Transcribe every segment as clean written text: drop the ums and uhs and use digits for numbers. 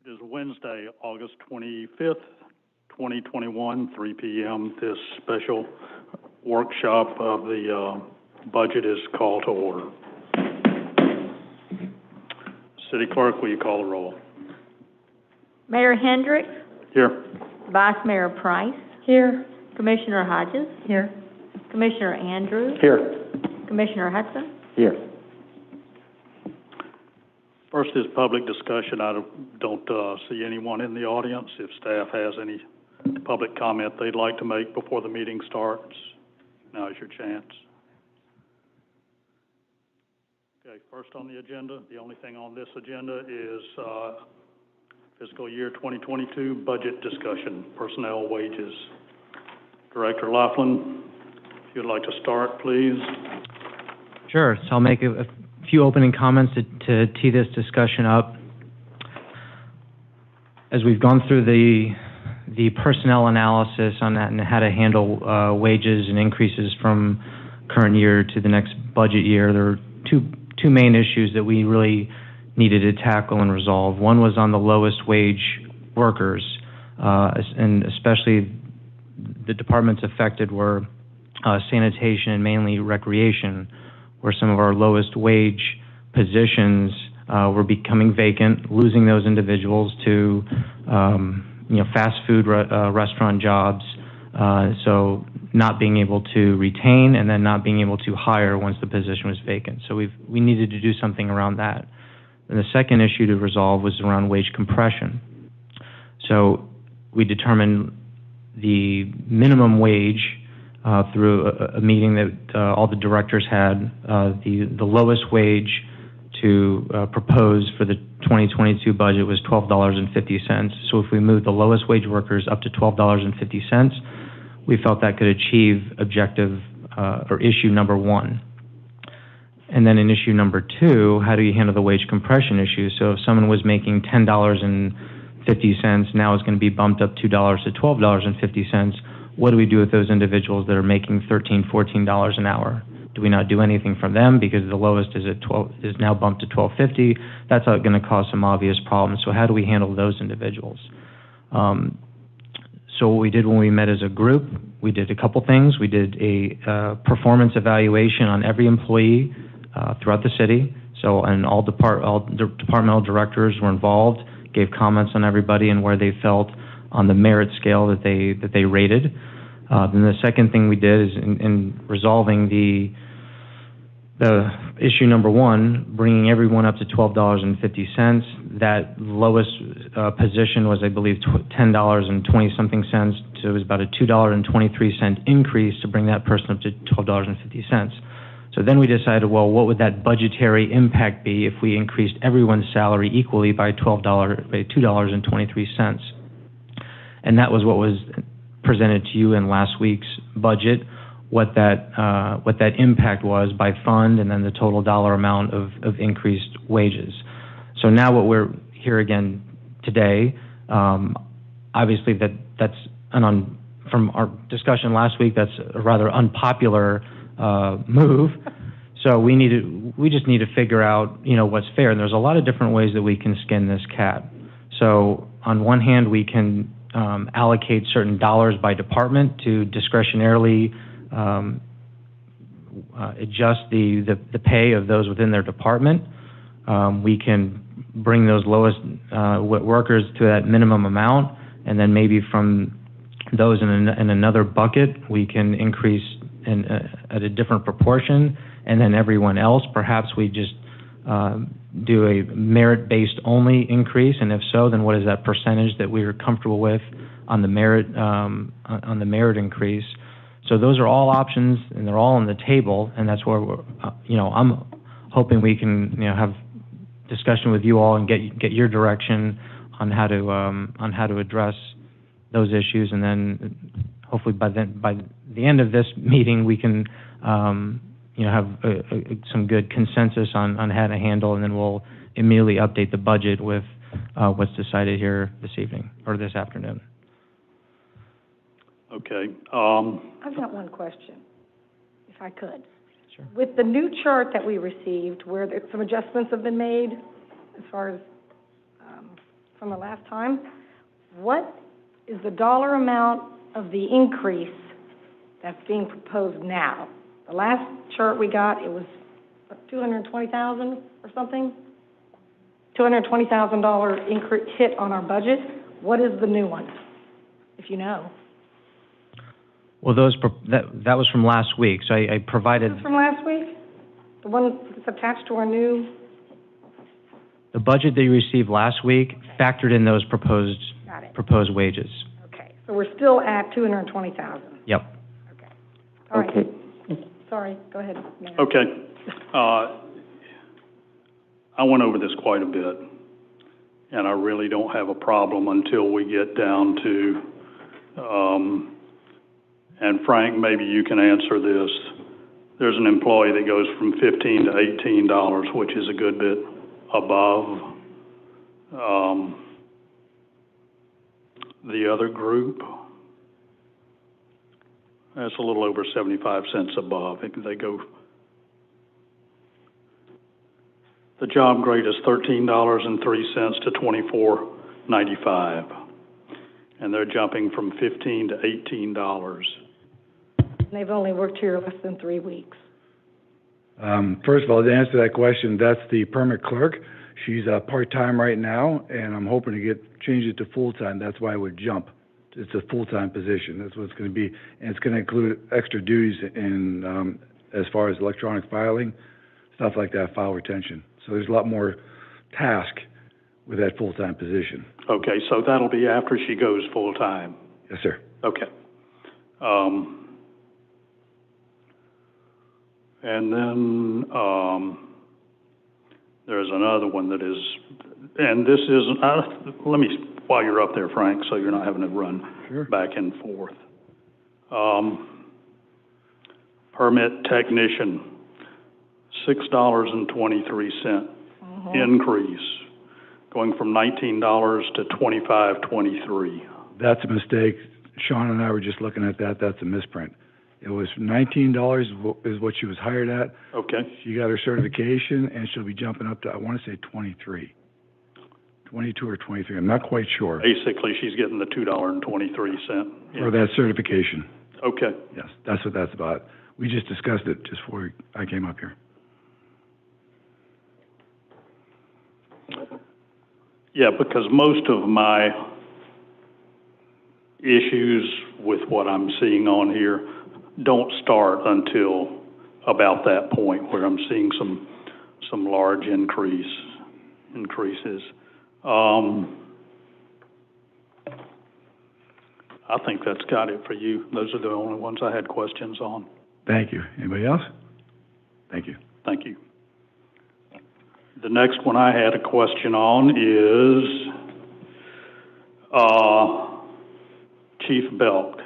It is Wednesday, August 25th, 2021, 3 p.m. This special workshop of the budget is called to order. City Clerk, will you call the roll? Mayor Hendricks. Here. Vice Mayor Price. Here. Commissioner Hodges. Here. Commissioner Andrews. Here. Commissioner Hudson. Here. First is public discussion. I don't see anyone in the audience. If staff has any public comment they'd like to make before the meeting starts, now is your chance. Okay, first on the agenda, the only thing on this agenda is fiscal year 2022 budget discussion, personnel wages. Director Laughlin, if you'd like to start, please. Sure. So I'll make a few opening comments to tee this discussion up. As we've gone through the personnel analysis on that and how to handle wages and increases from current year to the next budget year, there are two main issues that we really needed to tackle and resolve. One was on the lowest wage workers, and especially the departments affected were sanitation and mainly recreation, where some of our lowest wage positions were becoming vacant, losing those individuals to fast food restaurant jobs, so not being able to retain and then not being able to hire once the position was vacant. So we needed to do something around that. And the second issue to resolve was around wage compression. So we determined the minimum wage through a meeting that all the directors had. The lowest wage to propose for the 2022 budget was $12.50. So if we moved the lowest wage workers up to $12.50, we felt that could achieve objective or issue number one. And then in issue number two, how do you handle the wage compression issue? So if someone was making $10.50, now it's going to be bumped up $2 to $12.50. What do we do with those individuals that are making $13, $14 an hour? Do we not do anything for them because the lowest is now bumped to $12.50? That's going to cause some obvious problems. So how do we handle those individuals? So what we did when we met as a group, we did a couple things. We did a performance evaluation on every employee throughout the city. So, and all departmental directors were involved, gave comments on everybody and where they felt on the merit scale that they rated. Then the second thing we did is in resolving the issue number one, bringing everyone up to $12.50. That lowest position was, I believe, $10.20-something cents. So it was about a $2.23 increase to bring that person up to $12.50. So then we decided, well, what would that budgetary impact be if we increased everyone's salary equally by $2.23? And that was what was presented to you in last week's budget, what that impact was by fund, and then the total dollar amount of increased wages. So now what we're here again today, obviously that's from our discussion last week, that's a rather unpopular move. So we just need to figure out what's fair, and there's a lot of different ways that we can skin this cat. So on one hand, we can allocate certain dollars by department to discretionarily adjust the pay of those within their department. We can bring those lowest workers to that minimum amount, and then maybe from those in another bucket, we can increase at a different proportion, and then everyone else, perhaps we just do a merit-based only increase, and if so, then what is that percentage that we are comfortable with on the merit increase? So those are all options, and they're all on the table, and that's where we're, I'm hoping we can have discussion with you all and get your direction on how to address those issues, and then hopefully by the end of this meeting we can have some good consensus on how to handle, and then we'll immediately update the budget with what's decided here this evening or this afternoon. Okay. I've got one question, if I could. Sure. With the new chart that we received, where some adjustments have been made as far as from the last time. What is the dollar amount of the increase that's being proposed now? The last chart we got, it was $220,000 or something? $220,000 increase hit on our budget. What is the new one, if you know? Well, that was from last week, so I provided... This is from last week? The one that's attached to our new... The budget that you received last week factored in those Got it. proposed wages. Okay, so we're still at $220,000. Yep. Okay. All right. Sorry, go ahead, Mayor. Okay. I went over this quite a bit, and I really don't have a problem until we get down to, and Frank, maybe you can answer this. There's an employee that goes from $15 to $18, which is a good bit above the other group. That's a little over 75 cents above. They go. The job grade is $13.03 to $24.95, and they're jumping from $15 to $18. They've only worked here less than 3 weeks. First of all, to answer that question, that's the permit clerk. She's part-time right now, and I'm hoping to change it to full-time. That's why I would jump. It's a full-time position. That's what it's going to be, and it's going to include extra duties in as far as electronic filing, stuff like that, file retention. So there's a lot more task with that full-time position. Okay, so that'll be after she goes full-time. Yes, sir. Okay. And then there's another one that is, and this is, let me, while you're up there, Frank, so you're not having to run back and forth. Permit technician, $6.23 increase, going from $19 to $25.23. That's a mistake. Sean and I were just looking at that. That's a misprint. It was $19 is what she was hired at. Okay. She got her certification, and she'll be jumping up to, I want to say 22 or 23. I'm not quite sure. Basically, she's getting the $2.23. For that certification. Okay. Yes, that's what that's about. We just discussed it just before I came up here. Yeah, because most of my issues with what I'm seeing on here don't start until about that point where I'm seeing some large increases. I think that's got it for you. Those are the only ones I had questions on. Thank you. Anybody else? Thank you. Thank you. The next one I had a question on is Chief Belk.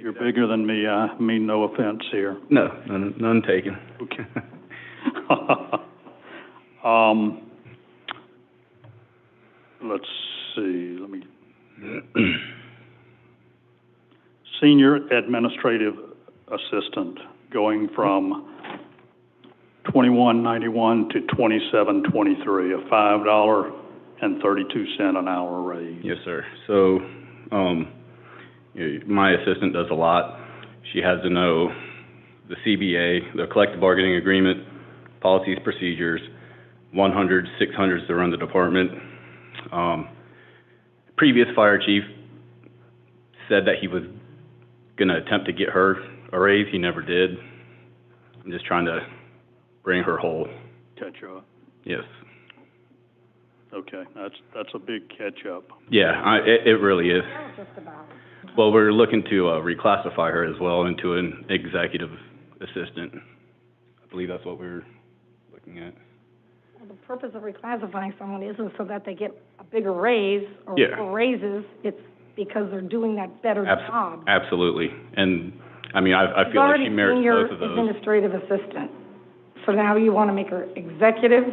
You're bigger than me. I mean no offense here. No, none taken. Okay. Let's see. Let me. Senior Administrative Assistant, going from $21.91 to $27.23, a $5.32 an hour raise. Yes, sir. So, my assistant does a lot. She has to know the CBA, the collective bargaining agreement, policies, procedures, 100s, 600s to run the department. Previous fire chief said that he was going to attempt to get her a raise. He never did. I'm just trying to bring her whole. Catch up. Yes. Okay, that's a big catch up. Yeah, it really is. Just about. Well, we're looking to reclassify her as well into an executive assistant. I believe that's what we're looking at. Well, the purpose of reclassifying someone isn't so that they get a bigger raise or more raises. It's because they're doing that better job. Absolutely. And, I mean, I feel like she merits both of those. Administrative assistant. So now you want to make her executive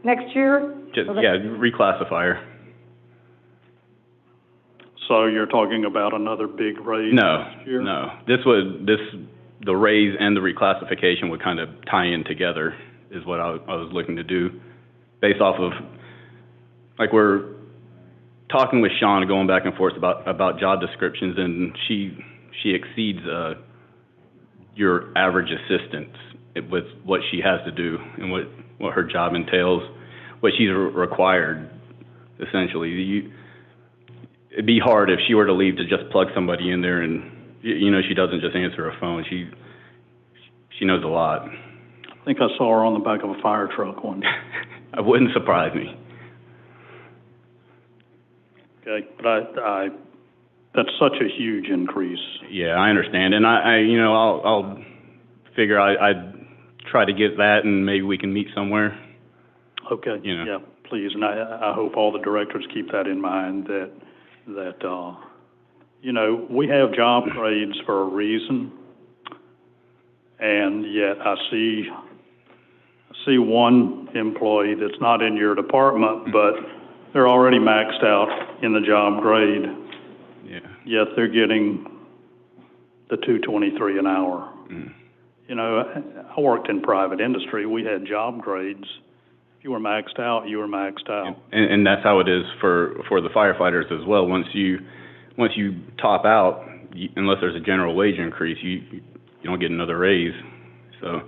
next year? Reclassify her. So you're talking about another big raise No, next year? no. The raise and the reclassification would kind of tie in together, is what I was looking to do, based off of, like, we're talking with Sean, going back and forth about job descriptions, and she exceeds your average assistant with what she has to do and what her job entails, what she's required, essentially. It'd be hard if she were to leave to just plug somebody in there, and she doesn't just answer a phone. She knows a lot. I think I saw her on the back of a fire truck one day. It wouldn't surprise me. Okay, but that's such a huge increase. Yeah, I understand, and I'll figure I'd try to get that, and maybe we can meet somewhere. Okay, yeah, please, and I hope all the directors keep that in mind, that we have job grades for a reason, and yet I see one employee that's not in your department, but they're already maxed out in the job grade. Yeah. Yet they're getting the $2.23 an hour. Mm. I worked in private industry. We had job grades. If you were maxed out, you were maxed out. And that's how it is for the firefighters as well. Once you top out, unless there's a general wage increase, you don't get another raise. So,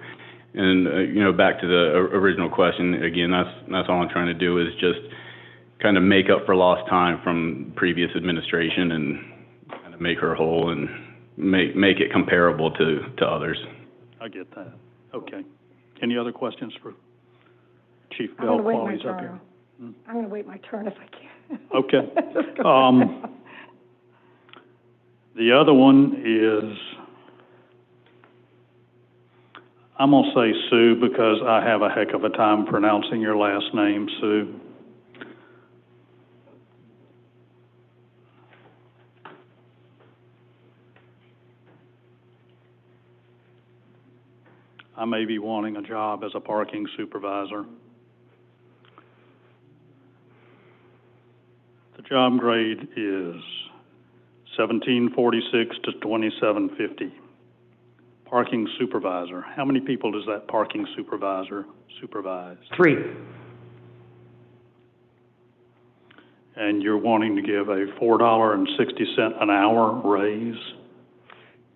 and back to the original question again. That's all I'm trying to do, is just kind of make up for lost time from previous administration and kind of make her whole and make it comparable to others. I get that. Okay. Any other questions for Chief Bell while he's up here? I'm going to wait my turn if I can. Okay. The other one is, I'm going to say Sue because I have a heck of a time pronouncing your last name, Sue. I may be wanting a job as a parking supervisor. The job grade is $17.46 to $27.50. Parking supervisor. How many people does that parking supervisor supervise? 3. And you're wanting to give a $4.60 an hour raise?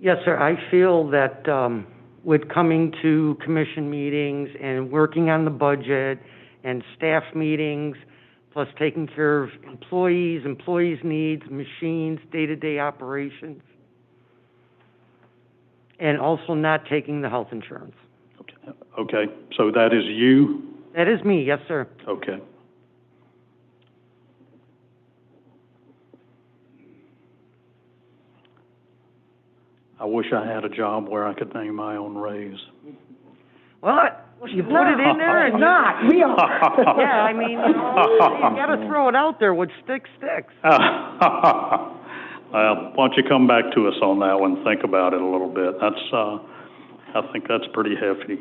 Yes, sir. I feel that with coming to commission meetings and working on the budget and staff meetings, plus taking care of employees' needs, machines, day-to-day operations, and also not taking the health insurance. Okay. So that is you? That is me, yes, sir. Okay. I wish I had a job where I could name my own raise. Well, you put it in there and not. We are. Yeah, I mean, you got to throw it out there. What sticks. Well, why don't you come back to us on that one? Think about it a little bit. I think that's pretty hefty.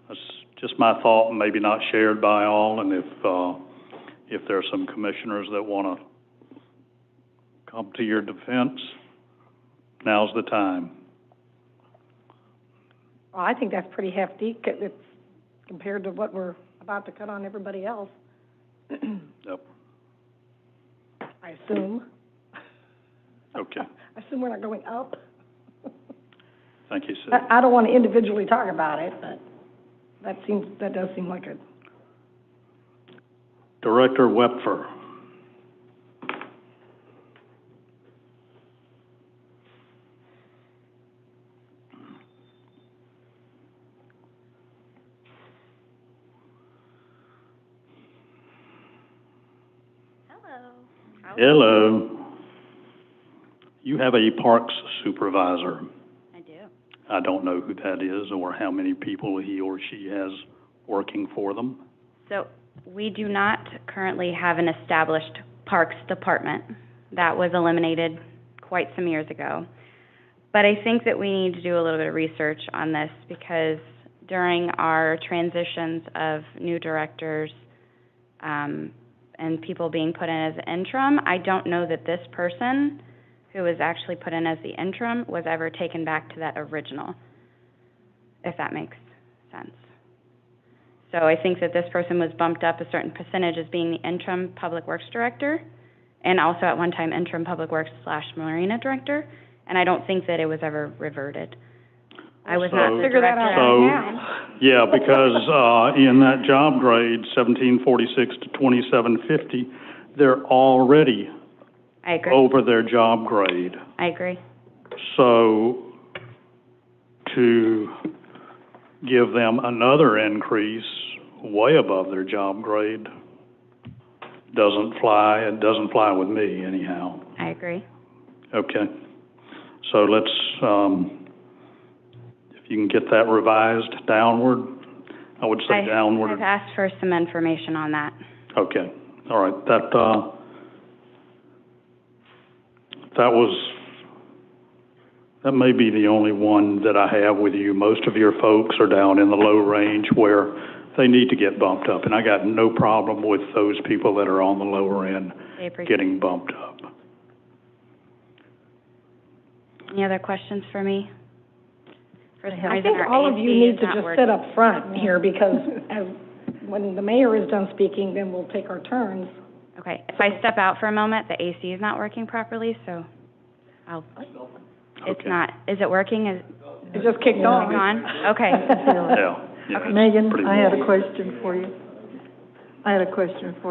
That's just my thought, maybe not shared by all. And if there are some commissioners that want to come to your defense, now's the time. Well, I think that's pretty hefty compared to what we're about to cut on everybody else. Yep. I assume. Okay. I assume we're not going up. Thank you, Sue. I don't want to individually talk about it, but that does seem like a... Director Wepfer. Hello. You have a parks supervisor. I do. I don't know who that is or how many people he or she has working for them. So we do not currently have an established parks department. That was eliminated quite some years ago. But I think that we need to do a little bit of research on this because during our transitions of new directors, and and people being put in as interim. I don't know that this person who was actually put in as the interim was ever taken back to that original, if that makes sense. So I think that this person was bumped up a certain percentage as being the interim Public Works Director, and also at one time interim Public Works / Marina Director, and I don't think that it was ever reverted. I was not the Figure that director. out right now. Yeah, because, in that job grade, 1746 to 2750, they're already I agree. over their job grade. I agree. So, to give them another increase way above their job grade doesn't fly. It doesn't fly with me anyhow. I agree. Okay. So let's, if you can get that revised downward, I would say downward. I've asked for some information on that. Okay. All right. That may be the only one that I have with you. Most of your folks are down in the low range where they need to get bumped up, and I got no problem with those people that are on the lower end getting bumped up. Any other questions for me? For some I reason, think our all of you AC need is to not just working. sit up front here, because when the mayor is done speaking, then we'll take our turns. Okay, if I step out for a moment, the AC is not working properly, so it's Okay. not, is it working? Is It just kicked it off. on? Okay. Yeah. Megan, Pretty I had a much. question for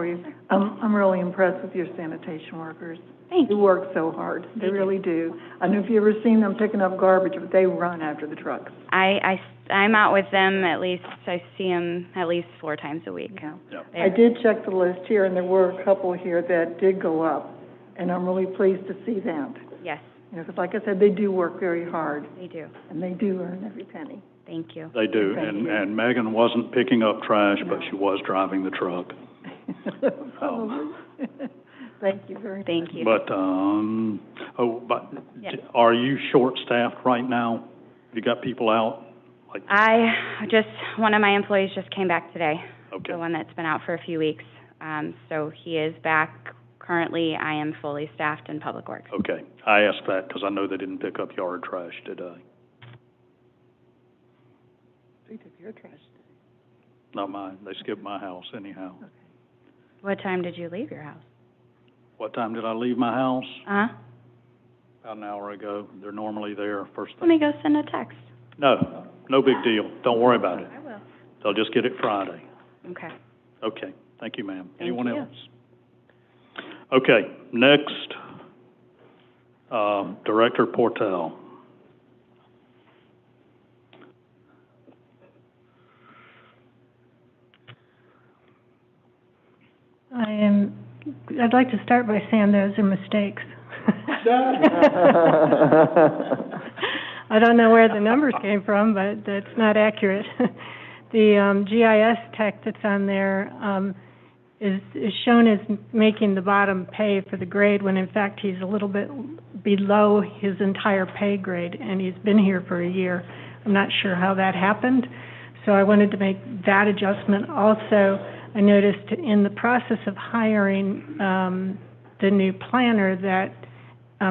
you. I'm really impressed with your sanitation workers. Thank They you. work so hard. They They do. really do. I don't know if you've ever seen them picking up garbage, but they run after the trucks. I'm out with them at least, I see them at least 4 times a week. Yeah. Yeah. They're- I did check the list here, and there were a couple here that did go up, and I'm really pleased to see that. Yes, You know, because like I said, they do work very hard, they do. and they do earn every penny. Thank you. They do, Thank and, you. and Megan wasn't picking up trash, but she was driving the truck. Probably. Thank you very much. Thank you. But, Yes. are you short-staffed right now? You got people out? Like, One of my employees just came back today. okay, The one that's been out for a few weeks. So he is back. Currently, I am fully staffed in Public Works. okay. I asked that because I know they didn't pick up yard trash today. They took your trash. Not mine. They skipped my house anyhow. What time did you leave your house? What time did I leave my house? Uh-huh. About an hour ago. They're normally there first Let me thing. go send a text. No, no big deal. Don't worry about it. I will. They'll just get it Friday. Okay. Okay, thank you, ma'am. Thank Anyone you. else? Okay, next, Director Portell. I'd like to start by saying those are mistakes. I don't know where the numbers came from, but that's not accurate. The GIS tech that's on there is shown as making the bottom pay for the grade, when in fact he's a little bit below his entire pay grade, and he's been here for a year. I'm not sure how that happened, so I wanted to make that adjustment. Also, I noticed in the process of hiring the new planner that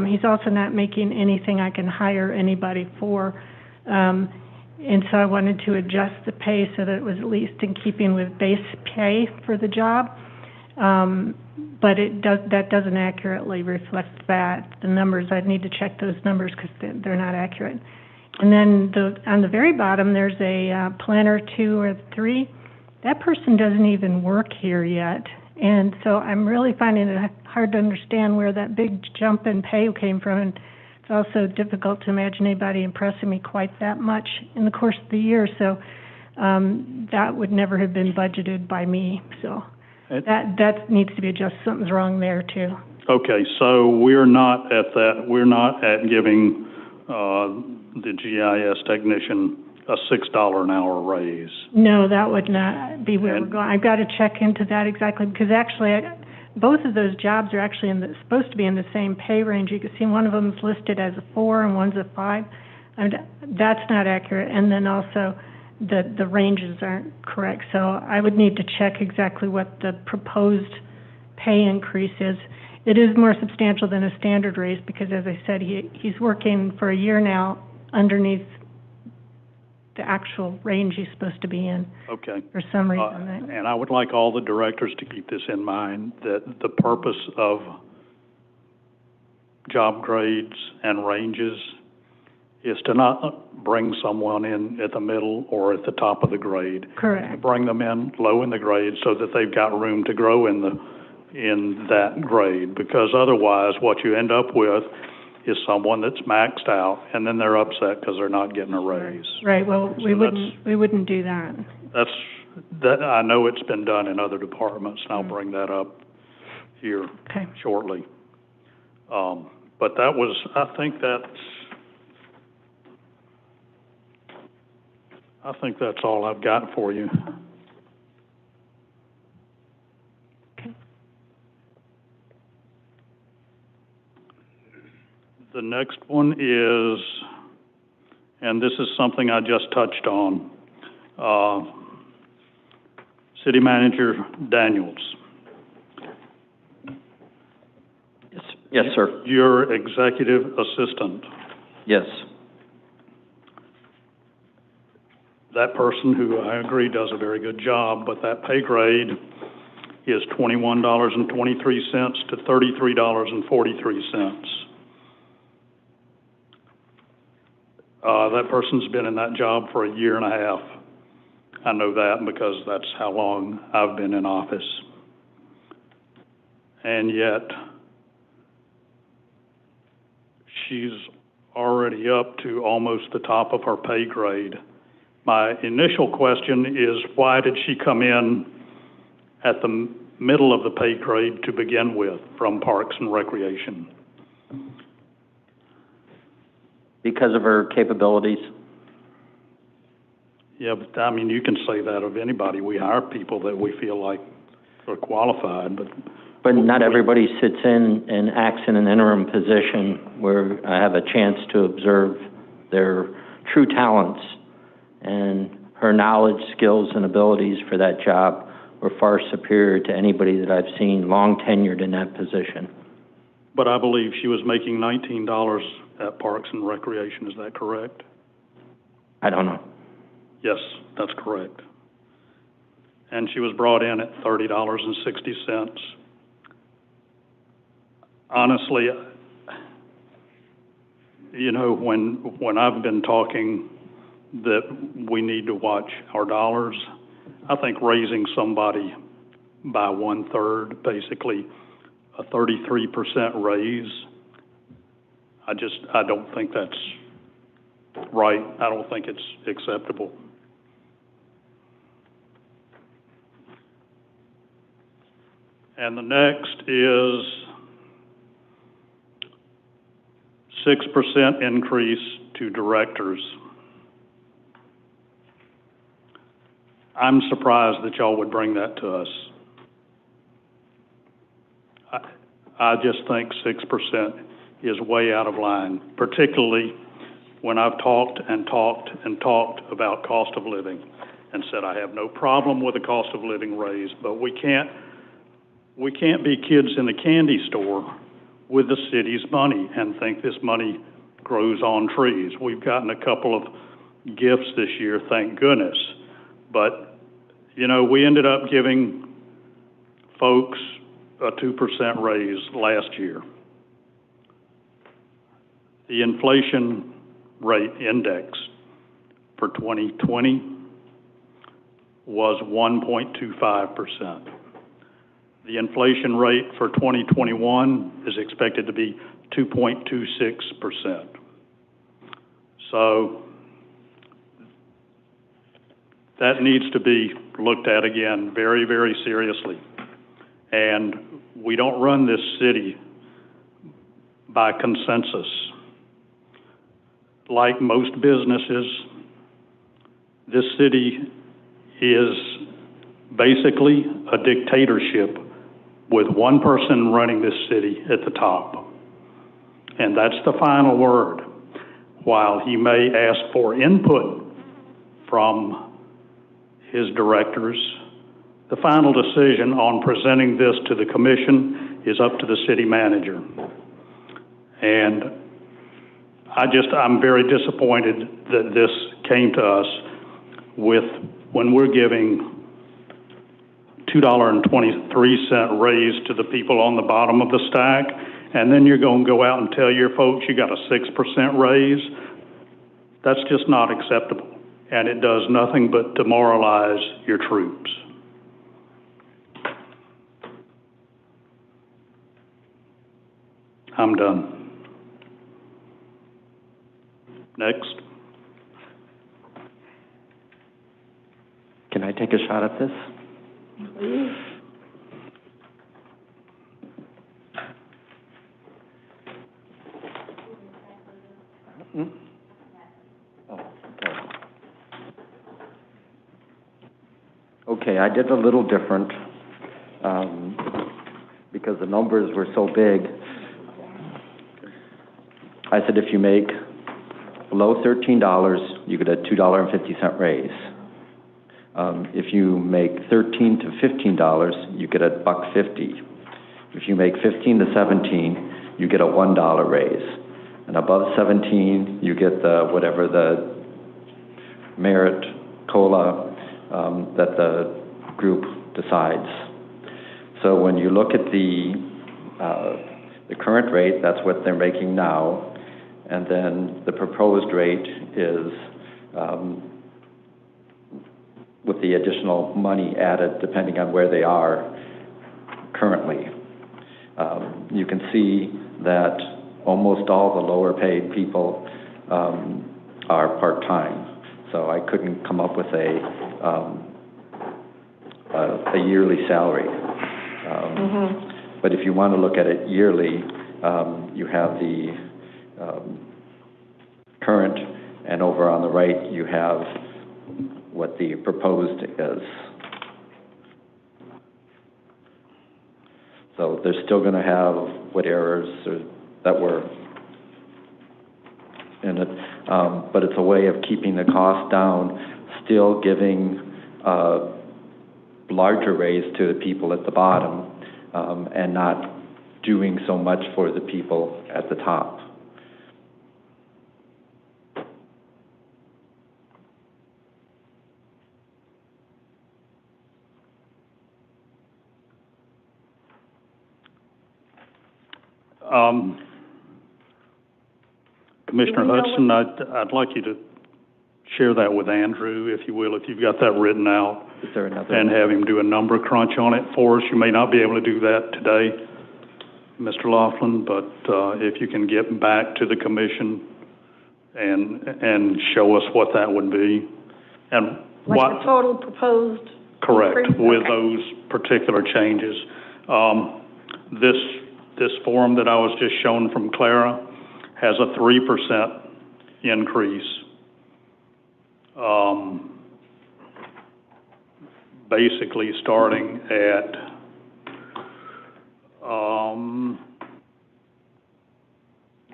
he's also not making anything I can hire anybody for. And so I wanted to adjust the pay so that it was at least in keeping with base pay for the job. But that doesn't accurately reflect that. The numbers, I'd need to check those numbers because they're not accurate. And then on the very bottom, there's a planner 2 or 3. That person doesn't even work here yet. And so I'm really finding it hard to understand where that big jump in pay came from. And it's also difficult to imagine anybody impressing me quite that much in the course of the year. So that would never have been budgeted by me. So that needs to be adjusted. Something's wrong there, too. Okay, so we're not at giving the GIS technician a $6 an hour raise. No, that would not be where we're going. I've got to check into that exactly, because actually, both of those jobs are actually supposed to be in the same pay range. You can see one of them is listed as a 4 and one's a 5. That's not accurate. And then also, the ranges aren't correct. So I would need to check exactly what the proposed pay increase is. It is more substantial than a standard raise because, as I said, he's working for a year now underneath the actual range he's supposed to be in. Okay. For some reason. And I would like all the directors to keep this in mind, that the purpose of job grades and ranges is to not bring someone in at the middle or at the top of the grade. Correct. To bring them in low in the grade so that they've got room to grow in that grade, because otherwise what you end up with is someone that's maxed out, and then they're upset because they're not getting a raise. Right, well, So we wouldn't do that. That, I know it's been done in other departments, and I'll bring that up here Okay. shortly. But that was, I think that's all I've got for you. Okay. The next one is, and this is something I just touched on, City Manager Daniels. Yes, sir. Your executive assistant. Yes. That person, who I agree does a very good job, but that pay grade is $21.23 to $33.43. That person's been in that job for a year and a half. I know that because that's how long I've been in office. And yet, she's already up to almost the top of her pay grade. My initial question is, why did she come in at the middle of the pay grade to begin with from Parks and Recreation? Because of her capabilities. Yeah, but I mean, you can say that of anybody. We hire people that we feel like are qualified, but not everybody sits in and acts in an interim position where I have a chance to observe their true talents, and her knowledge, skills, and abilities for that job were far superior to anybody that I've seen long tenured in that position. But I believe she was making $19 at Parks and Recreation. Is that correct? I don't know. Yes, that's correct. And she was brought in at $30.60. Honestly, you know, when I've been talking that we need to watch our dollars, I think raising somebody by 1/3, basically a 33% raise, I don't think that's right. I don't think it's acceptable. And the next is 6% increase to directors. I'm surprised that y'all would bring that to us. I just think 6% is way out of line, particularly when I've talked about cost of living and said I have no problem with a cost of living raise, but we can't be kids in the candy store with the city's money and think this money grows on trees. We've gotten a couple of gifts this year, thank goodness. But, you know, we ended up giving folks a 2% raise last year. The inflation rate index for 2020 was 1.25%. The inflation rate for 2021 is expected to be 2.26%. So that needs to be looked at again very, very seriously. And we don't run this city by consensus. Like most businesses, this city is basically a dictatorship with one person running this city at the top. And that's the final word. While he may ask for input from his directors, The final decision on presenting this to the commission is up to the city manager. And I'm very disappointed that this came to us when we're giving $2.23 raise to the people on the bottom of the stack, and then you're going to go out and tell your folks you got a 6% raise. That's just not acceptable, and it does nothing but demoralize your troops. I'm done. Next. Can I take a shot at this? Please. Okay, I did a little different, because the numbers were so big. I said if you make below $13, you get a $2.50 raise. If you make $13 to $15, you get a $1.50. If you make $15 to $17, you get a $1 raise. And above 17, you get whatever the merit COLA that the group decides. So when you look at the current rate, that's what they're making now, and then the proposed rate is with the additional money added depending on where they are currently. You can see that almost all the lower paid people are part-time. So I couldn't come up with a yearly salary. But if you want to look at it yearly, you have the current, and over on the right you have what the proposed is. So they're still going to have what errors that were in it, but it's a way of keeping the cost down, still giving a larger raise to the people at the bottom, and not doing so much for the people at the top. Commissioner Hudson, I'd like you to share that with Andrew, if you will, if you've got that written out. Is there another? And have him do a number crunch on it for us. You may not be able to do that today, Mr. Laughlin, but if you can get back to the commission and show us what that would be. And Like what, the total proposed correct, increase? with Okay. those particular changes. This form that I was just shown from Clara has a 3% increase. Basically starting at,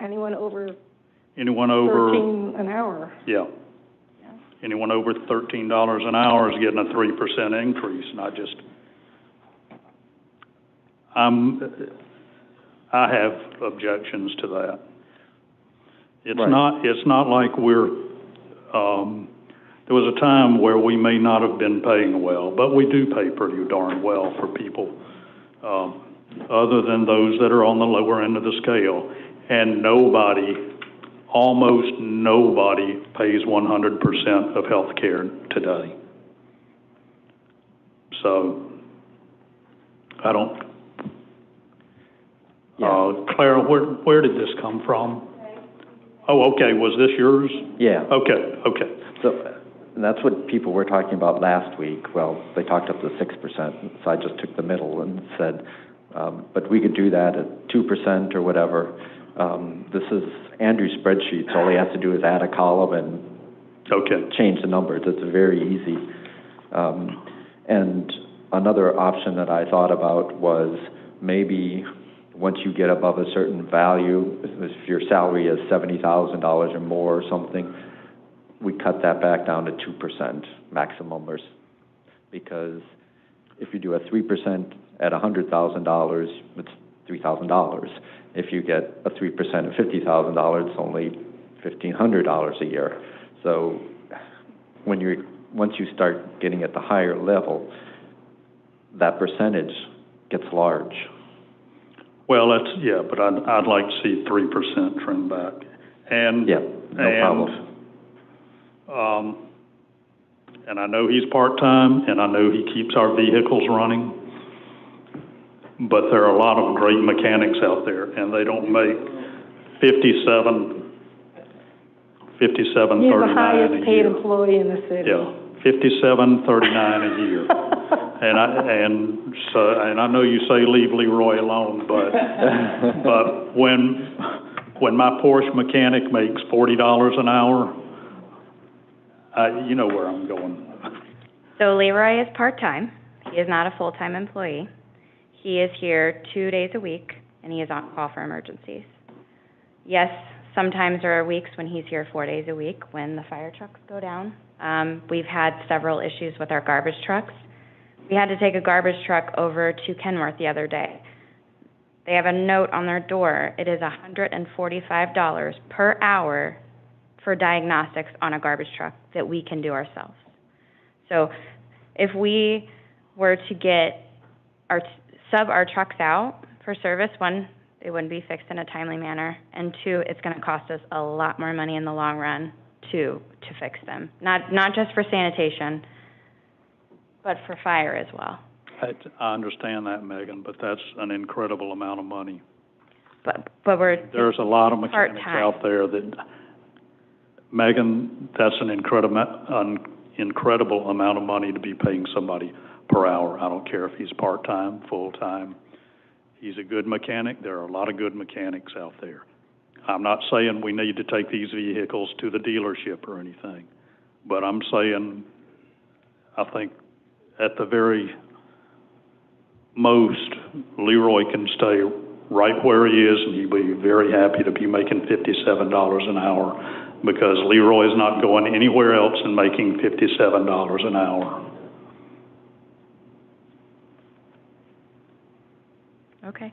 Anyone over anyone over, 13 an hour? yeah. Anyone over $13 an hour is getting a 3% increase, and I have objections to that. It's Right. It's not like we're, there was a time where we may not have been paying well, but we do pay pretty darn well for people, other than those that are on the lower end of the scale. And almost nobody pays 100% of health care today. So, I don't, Clara, where did this come from? Oh, okay, was this yours? Yeah. Okay. So, and that's what people were talking about last week. Well, they talked up to 6%, so I just took the middle and said, but we could do that at 2% or whatever. This is Andrew's spreadsheet, so all he has to do is add a column and change the numbers. It's very easy. And another option that I thought about was maybe once you get above a certain value, if your salary is $70,000 or more or something, we cut that back down to 2% maximum, because If you do a 3% at $100,000, it's $3,000. If you get a 3% at $50,000, it's only $1,500 a year. So once you start getting at the higher level, that percentage gets large. Well, but I'd like to see 3% trim back. And yeah, no problem. And I know he's part-time, and I know he keeps our vehicles running, but there are a lot of great mechanics out there, and they don't make $57.39 He's the a year. highest paid employee in the city. Yeah, $57.39 a year. And I know you say leave Leroy alone, but when my Porsche mechanic makes $40 an hour, you know where I'm going. So Leroy is part-time. He is not a full-time employee. He is here 2 days a week, and he is on call for emergencies. Yes, sometimes there are weeks when he's here 4 days a week when the fire trucks go down. We've had several issues with our garbage trucks. We had to take a garbage truck over to Kenworth the other day. They have a note on their door. It is $145 per hour for diagnostics on a garbage truck that we can do ourselves. So if we were to get sub our trucks out for service, one, they wouldn't be fixed in a timely manner, and two, it's going to cost us a lot more money in the long run to fix them. Not just for sanitation, but for fire as well. I understand that, Megan, but that's an incredible amount of money. But there's a lot of mechanics part-time out there that, Megan, that's an incredible amount of money to be paying somebody per hour. I don't care if he's part-time, full-time. He's a good mechanic. There are a lot of good mechanics out there. I'm not saying we need to take these vehicles to the dealership or anything, but I'm saying I think at the very most, Leroy can stay right where he is, and he'd be very happy to be making $57 an hour, because Leroy is not going anywhere else and making $57 an hour. Okay.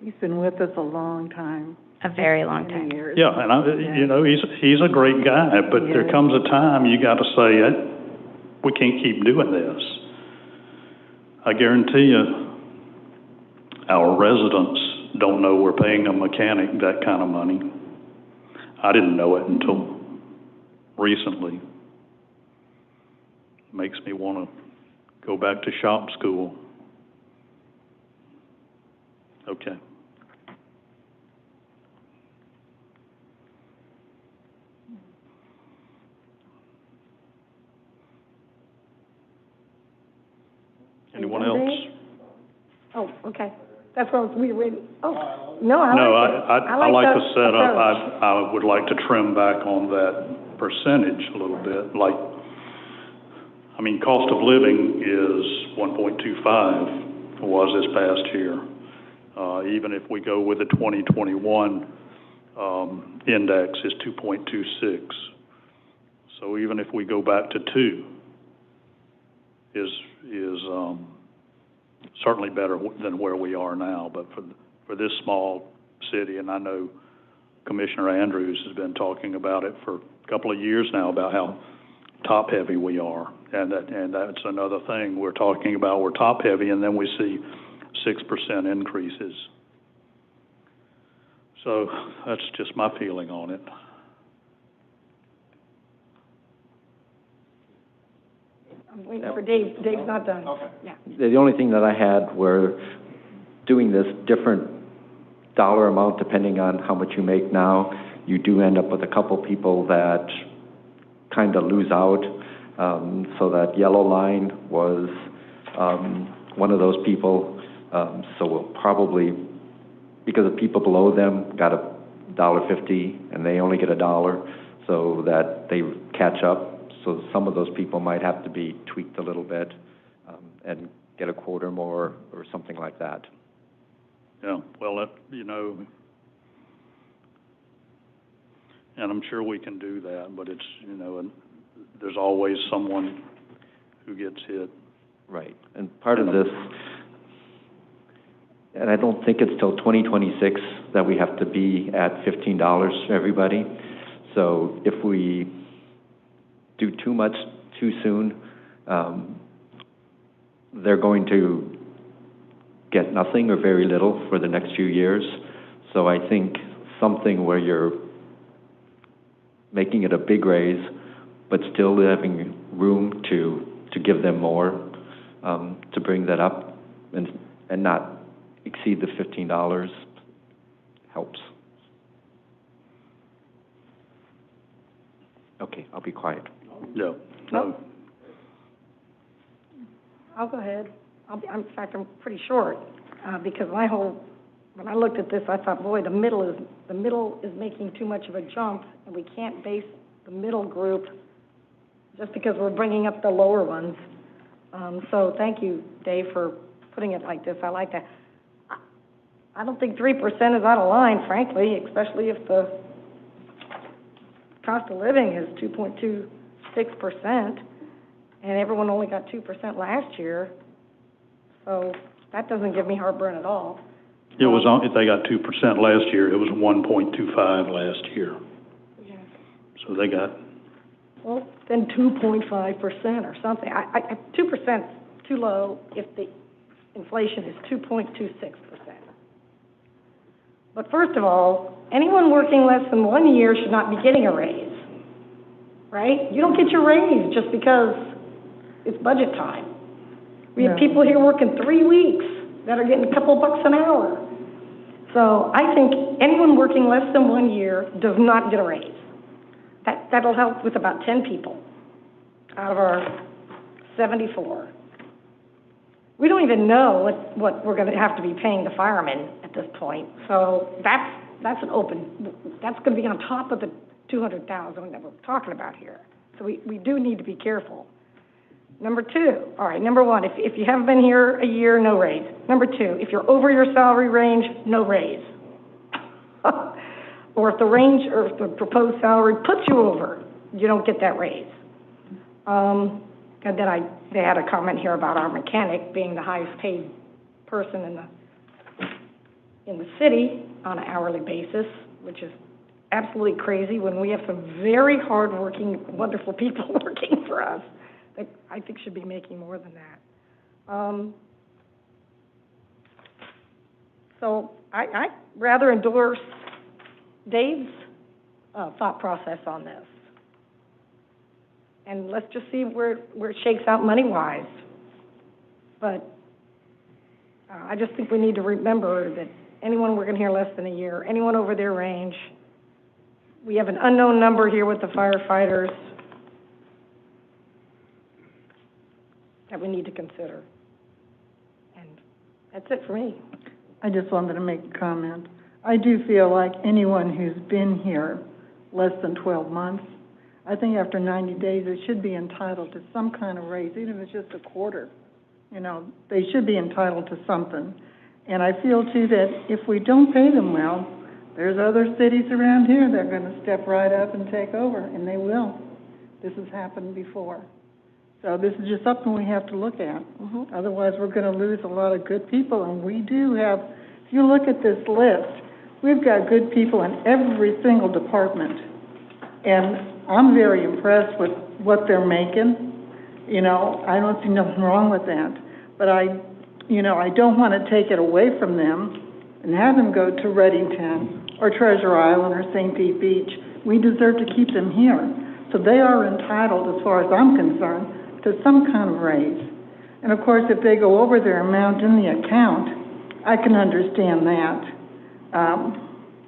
He's been with us a long time. A very long time. Many years. Yeah, and you know, he's a great guy, but there comes a time you got to say, we can't keep doing this. I guarantee you, our residents don't know we're paying a mechanic that kind of money. I didn't know it until recently. Makes me want to go back to shop school. Okay. Anyone else? Oh, okay. That's what we were waiting. Oh, no, I like the setup. approach. I would like to trim back on that percentage a little bit. Like, I mean, cost of living is 1.25, was this past year. Even if we go with the 2021 index is 2.26. So even if we go back to 2, is certainly better than where we are now. But for this small city, and I know Commissioner Andrews has been talking about it for a couple of years now about how top-heavy we are, and that's another thing we're talking about. We're top-heavy, and then we see 6% increases. So that's just my feeling on it. I'm waiting for Dave. Dave's not done. Okay. Yeah. The only thing that I had were doing this different dollar amount depending on how much you make now. You do end up with a couple people that kind of lose out. So that yellow line was one of those people. So we'll probably, because the people below them got $1.50 and they only get $1, so that they catch up. So some of those people might have to be tweaked a little bit and get a quarter more or something like that. Yeah, well, you know, and I'm sure we can do that, but it's, you know, and there's always someone who gets hit. Right, and part of this, and I don't think it's till 2026 that we have to be at $15 for everybody. So if we do too much too soon, they're going to get nothing or very little for the next few years. So I think something where you're making it a big raise, but still having room to give them more, to bring that up and not exceed the $15 helps. Okay, I'll be quiet. Yeah. No. I'll go ahead. In fact, I'm pretty short, because when I looked at this, I thought, boy, the middle is making too much of a jump, and we can't base the middle group just because we're bringing up the lower ones. So thank you, Dave, for putting it like this. I like that. I don't think 3% is out of line, frankly, especially if the cost of living is 2.26%, and everyone only got 2% last year. So that doesn't give me heartburn at all. It was on, if they got 2% last year, it was 1.25 last year. Yeah. So they got, Well, then 2.5% or something. 2% is too low if the inflation is 2.26%. But first of all, anyone working less than 1 year should not be getting a raise, right? You don't get your raise just because it's budget time. We have people here working 3 weeks that are getting a couple bucks an hour. So I think anyone working less than 1 year does not get a raise. That'll help with about 10 people out of our 74. We don't even know what we're going to have to be paying the firemen at this point. So that's an open, that's going to be on top of the 200,000 that we're talking about here. So we do need to be careful. Number one, if you haven't been here a year, no raise. Number two, if you're over your salary range, no raise. Or if the range or if the proposed salary puts you over, you don't get that raise. And then they had a comment here about our mechanic being the highest paid person in the city on an hourly basis, which is absolutely crazy when we have some very hardworking, wonderful people working for us that I think should be making more than that. So I rather endorse Dave's thought process on this. And let's just see where it shakes out money-wise. But I just think we need to remember that anyone working here less than a year, anyone over their range, we have an unknown number here with the firefighters that we need to consider. And that's it for me. I just wanted to make a comment. I do feel like anyone who's been here less than 12 months, I think after 90 days, they should be entitled to some kind of raise, even if it's just a quarter. You know, they should be entitled to something. And I feel, too, that if we don't pay them well, there's other cities around here that are going to step right up and take over, and they will. This has happened before. So this is just something we have to look at. Otherwise, we're going to lose a lot of good people, and we do have, if you look at this list, we've got good people in every single department. And I'm very impressed with what they're making. You know, I don't see nothing wrong with that. But I don't want to take it away from them and have them go to Reddington or Treasure Island or St. Pete Beach. We deserve to keep them here. So they are entitled, as far as I'm concerned, to some kind of raise. And of course, if they go over their amount in the account, I can understand that.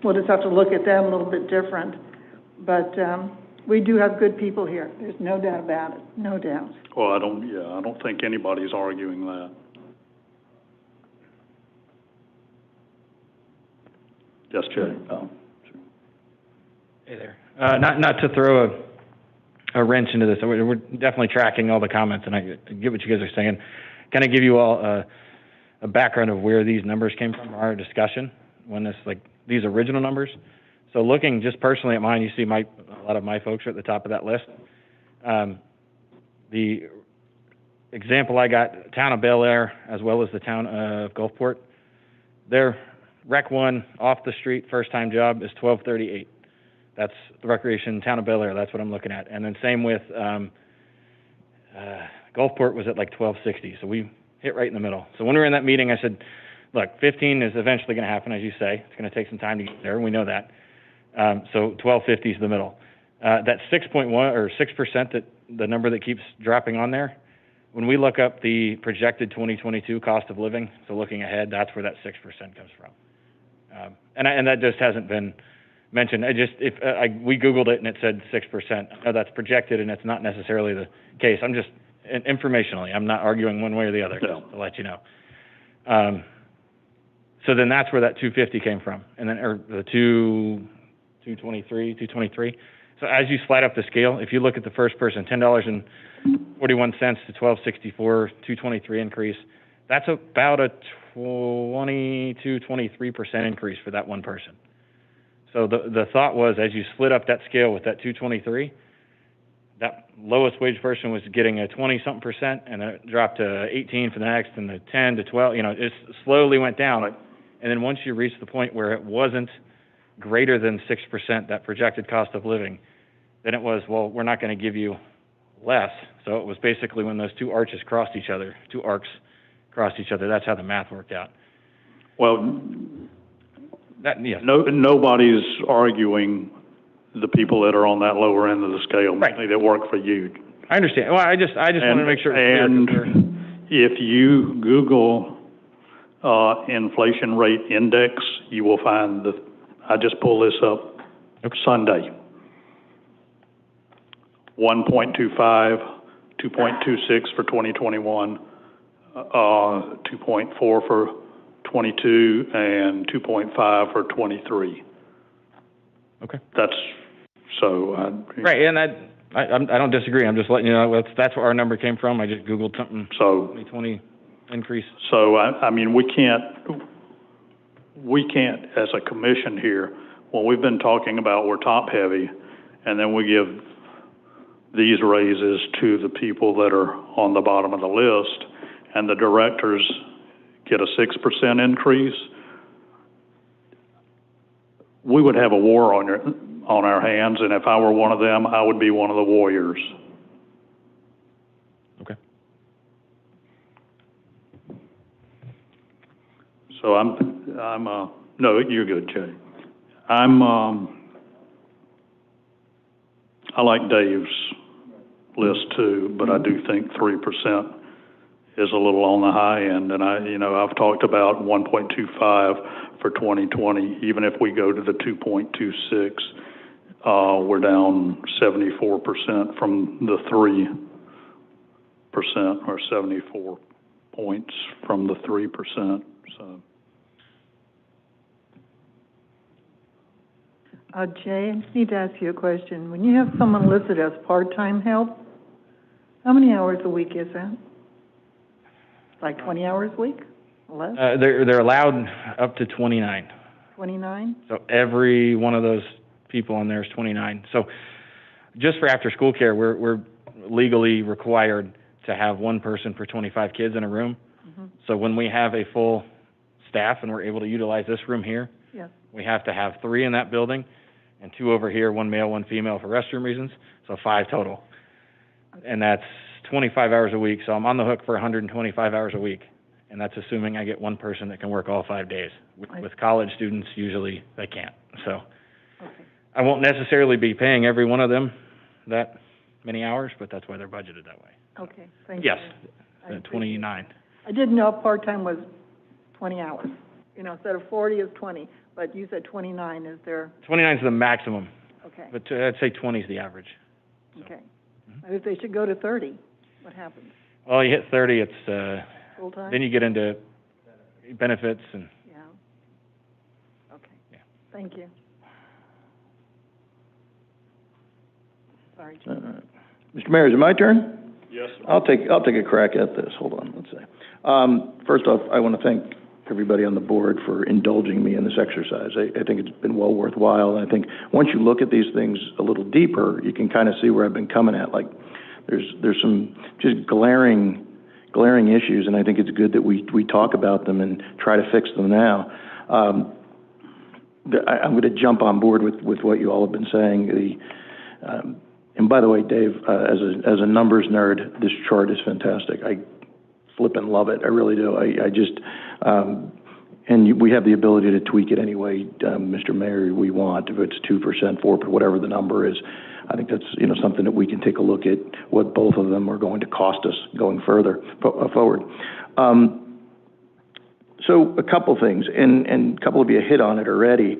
We'll just have to look at that a little bit different. But we do have good people here. There's no doubt about it, no doubt. well, I don't think anybody's arguing that. Yes, Jay. Hey there. Not to throw a wrench into this. We're definitely tracking all the comments, and I get what you guys are saying. Kind of give you all a background of where these numbers came from, our discussion, when these original numbers. So looking just personally at mine, you see a lot of my folks are at the top of that list. The example I got, town of Bel Air as well as the town of Gulfport, their Rec 1 off the street, first-time job is $12.38. That's the recreation, town of Bel Air, that's what I'm looking at. And then same with, Gulfport was at like $12.60, so we hit right in the middle. So when we were in that meeting, I said, look, 15 is eventually gonna happen, as you say. It's gonna take some time to get there, and we know that. So $12.50 is the middle. That 6.1 or 6%, that the number that keeps dropping on there, when we look up the projected 2022 cost of living, so looking ahead, that's where that 6% comes from. And that just hasn't been mentioned. We Googled it and it said 6%. I know that's projected and it's not necessarily the case. I'm just, informationally, I'm not arguing one way or the other, just to let you know. So then that's where that 250 came from, and then, or the 223. So as you slide up the scale, if you look at the first person, $10.41 to $12.64, 223 increase, that's about a 23% increase for that one person. So the thought was, as you split up that scale with that 223, that lowest wage person was getting a 20-something%, and then it dropped to 18 for the next, and the 10 to 12, it slowly went down. And then once you reach the point where it wasn't greater than 6%, that projected cost of living, then it was, well, we're not going to give you less. So it was basically when those two arcs crossed each other, that's how the math worked out. Well, yes. Nobody's arguing the people that are on that lower end of the scale, right, mainly that work for you. I understand. Well, I just wanted to make sure it's clear. And if you Google inflation rate index, you will find I just pulled this up Sunday. 1.25, 2.26 for 2021, 2.4 for 22, and 2.5 for 23. Okay. That's so. Right, and I don't disagree. I'm just letting you know that's where our number came from. I just Googled something. So 2020 increase. So I mean, we can't as a commission here, when we've been talking about we're top heavy, and then we give these raises to the people that are on the bottom of the list, and the directors get a 6% increase, we would have a war on our hands, and if I were one of them, I would be one of the warriors. Okay. So no, you're good, Jay. I like Dave's list too, but I do think 3% is a little on the high end, and I've talked about 1.25 for 2020. Even if we go to the 2.26, we're down 74% from the 3%, or 74 points from the 3%. So. Jay, I just need to ask you a question. When you have someone listed as part-time help, how many hours a week is that? Like 20 hours a week? Less? They're allowed up to 29. 29? So every one of those people on there is 29. So just for after-school care, we're legally required to have one person for 25 kids in a room. Mm-hmm. So when we have a full staff and we're able to utilize this room here, yes, we have to have 3 in that building and 2 over here, 1 male, 1 female for restroom reasons, so 5 total. Okay. And that's 25 hours a week, so I'm on the hook for 125 hours a week, and that's assuming I get one person that can work all 5 days. With college students, usually they can't. So okay, I won't necessarily be paying every one of them that many hours, but that's why they're budgeted that way. Okay, thank you. Yes, 29. I didn't know part-time was 20 hours. Instead of 40 is 20, but you said 29 is there. 29 is the maximum. Okay. But I'd say 20 is the average. So. Okay. Mm-hmm. If they should go to 30, what happens? Well, you hit 30, it's full-time? Then you get into benefits and. Yeah. Okay. Yeah. Thank you. Sorry. Mr. Mayor, is it my turn? Yes, sir. I'll take a crack at this. Hold on, let's see. First off, I want to thank everybody on the board for indulging me in this exercise. I think it's been well worthwhile, and I think once you look at these things a little deeper, you can kind of see where I've been coming at. Like, there's some just glaring glaring issues, and I think it's good that we talk about them and try to fix them now. I'm going to jump on board with what you all have been saying. And by the way, Dave, as a numbers nerd, this chart is fantastic. I flippin' love it. I really do. I just, and we have the ability to tweak it any way, Mr. Mayor, we want. If it's 2%, 4%, whatever the number is, I think that's, something that we can take a look at what both of them are going to cost us going forward. So a couple things, and a couple of you hit on it already.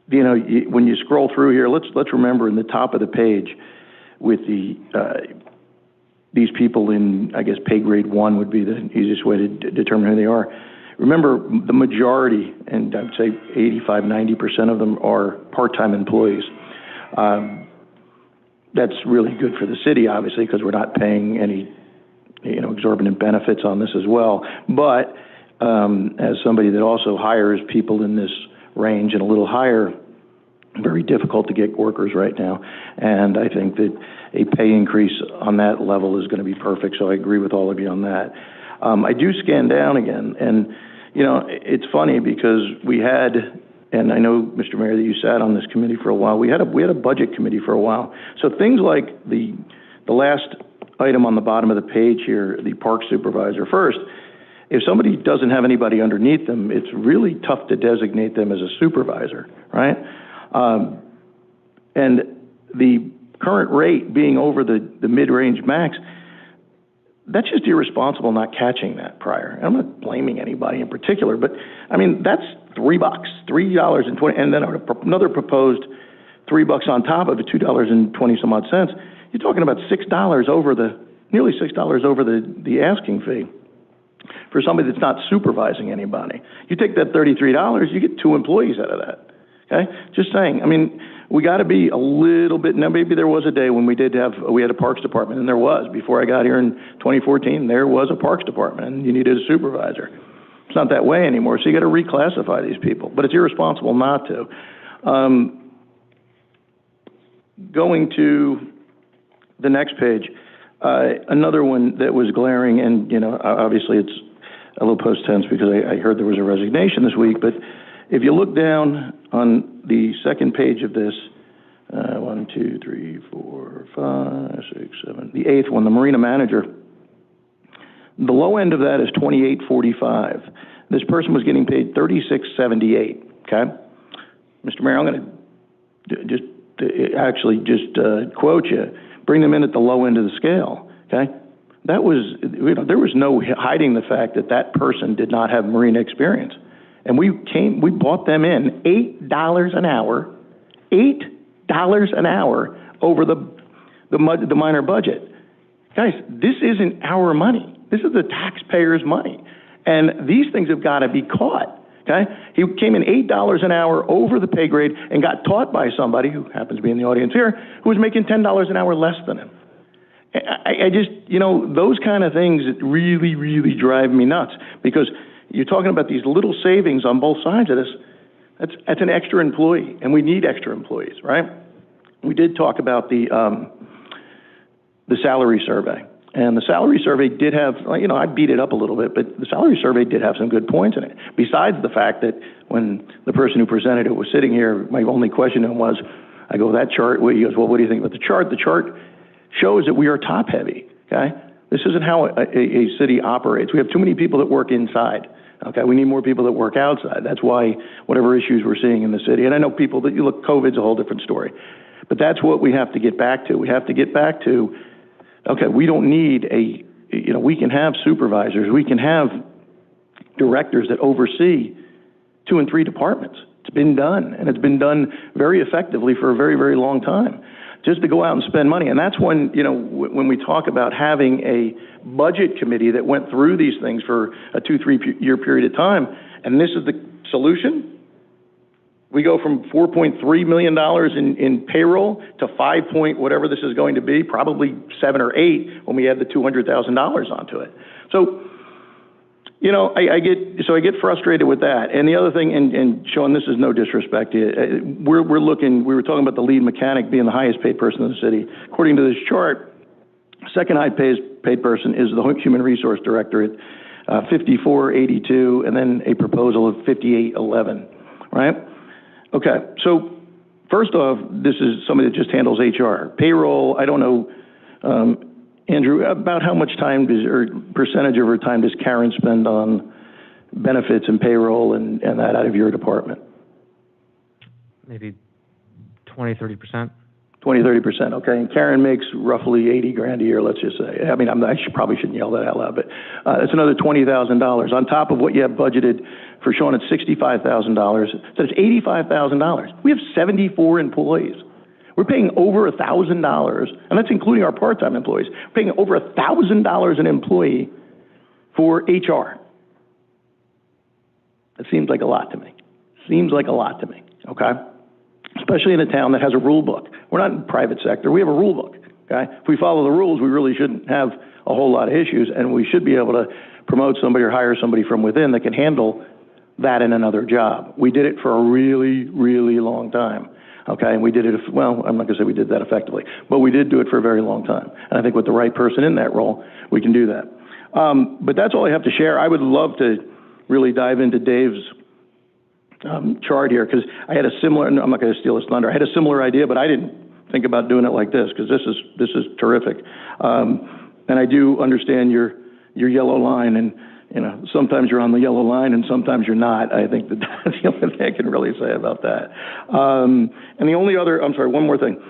When you scroll through here, let's remember in the top of the page with these people in, I guess, pay grade 1 would be the easiest way to determine who they are. Remember, the majority, and I'd say 85, 90% of them are part-time employees. That's really good for the city, obviously, because we're not paying any, exorbitant benefits on this as well. But as somebody that also hires people in this range and a little higher, very difficult to get workers right now. And I think that a pay increase on that level is going to be perfect, so I agree with all of you on that. I do scan down again, and, it's funny because we had, and I know, Mr. Mayor, that you sat on this committee for a while, we had a budget committee for a while. So things like the last item on the bottom of the page here, the park supervisor. First, if somebody doesn't have anybody underneath them, it's really tough to designate them as a supervisor, right? And the current rate being over the mid-range max, that's just irresponsible not catching that prior. I'm not blaming anybody in particular, but I mean, that's $3, $3.20, and then another proposed $3 on top of it, $2.20 some odd cents. You're talking about $6 over nearly $6 over the asking fee for somebody that's not supervising anybody. You take that $33, you get 2 employees out of that. Okay, just saying. I mean, we got to be a little bit. Now, maybe there was a day when we had a parks department, and there was before I got here in 2014. There was a parks department, and you needed a supervisor. It's not that way anymore, so you got to reclassify these people. But it's irresponsible not to. Going to the next page, another one that was glaring, and obviously it's a little post tense because I heard there was a resignation this week, but. If you look down on the second page of this, 1, 2, 3, 4, 5, 6, 7, the 8th one, the marina manager, the low end of that is $28.45. This person was getting paid $36.78. Okay, Mr. Mayor, I'm going to just quote you. Bring them in at the low end of the scale. Okay, that was there was no hiding the fact that person did not have marina experience. And we bought them in $8 an hour, $8 an hour over the minor budget. Guys, this isn't our money. This is the taxpayers' money. And these things have got to be caught. Okay? He came in $8 an hour over the pay grade and got taught by somebody who happens to be in the audience here who was making $10 an hour less than him. I just, those kind of things really, really drive me nuts because you're talking about these little savings on both sides of this. That's an extra employee, and we need extra employees, right? We did talk about the salary survey, and the salary survey did have, I beat it up a little bit, but the salary survey did have some good points in it. Besides the fact that when the person who presented it was sitting here, my only question to him was, I go, that chart, he goes, well, what do you think about the chart? The chart shows that we are top heavy, okay? This isn't how a city operates. We have too many people that work inside. Okay, we need more people that work outside. That's why whatever issues we're seeing in the city, and I know people that, COVID's a whole different story, but that's what we have to get back to. We have to get back to, okay, we don't need we can have supervisors, we can have directors that oversee 2 and 3 departments. It's been done, and it's been done very effectively for a very, very long time. Just to go out and spend money. And that's when, when we talk about having a budget committee that went through these things for a 2-3 year period of time, and this is the solution. We go from $4.3 million in payroll to 5 point whatever this is going to be, probably 7 or 8 when we add the $200,000 onto it. So, I get frustrated with that. And the other thing, and Sean, this is no disrespect to you, we were talking about the lead mechanic being the highest paid person in the city. According to this chart, Second high paid person is the Human Resource Director at $54.82, and then a proposal of $58.11, right? Okay, so first off, this is somebody that just handles HR. Payroll, I don't know, Andrew, about how much time or percentage of her time does Karen spend on benefits and payroll and that out of your department? Maybe 20-30%. 20-30%, okay. And Karen makes roughly $80,000 a year, let's just say. I mean, probably shouldn't yell that out loud, but it's another $20,000 on top of what you have budgeted for Sean at $65,000. So it's $85,000. We have 74 employees. We're paying over $1,000, and that's including our part-time employees. We're paying over $1,000 an employee for HR. It seems like a lot to me. Okay? Especially in a town that has a rule book. We're not in the private sector. We have a rule book, okay? If we follow the rules, we really shouldn't have a whole lot of issues, and we should be able to promote somebody or hire somebody from within that can handle that in another job. We did it for a really, really long time, okay? And we did it, well, I'm not going to say we did that effectively, but we did do it for a very long time. And I think with the right person in that role, we can do that. But that's all I have to share. I would love to really dive into Dave's chart here, because I had a similar, I'm not going to steal his thunder, I had a similar idea, but I didn't think about doing it like this, because this is terrific. And I do understand your yellow line, and you know, sometimes you're on the yellow line and sometimes you're not. I think that's the only thing I can really say about that. And the only other, I'm sorry, one more thing.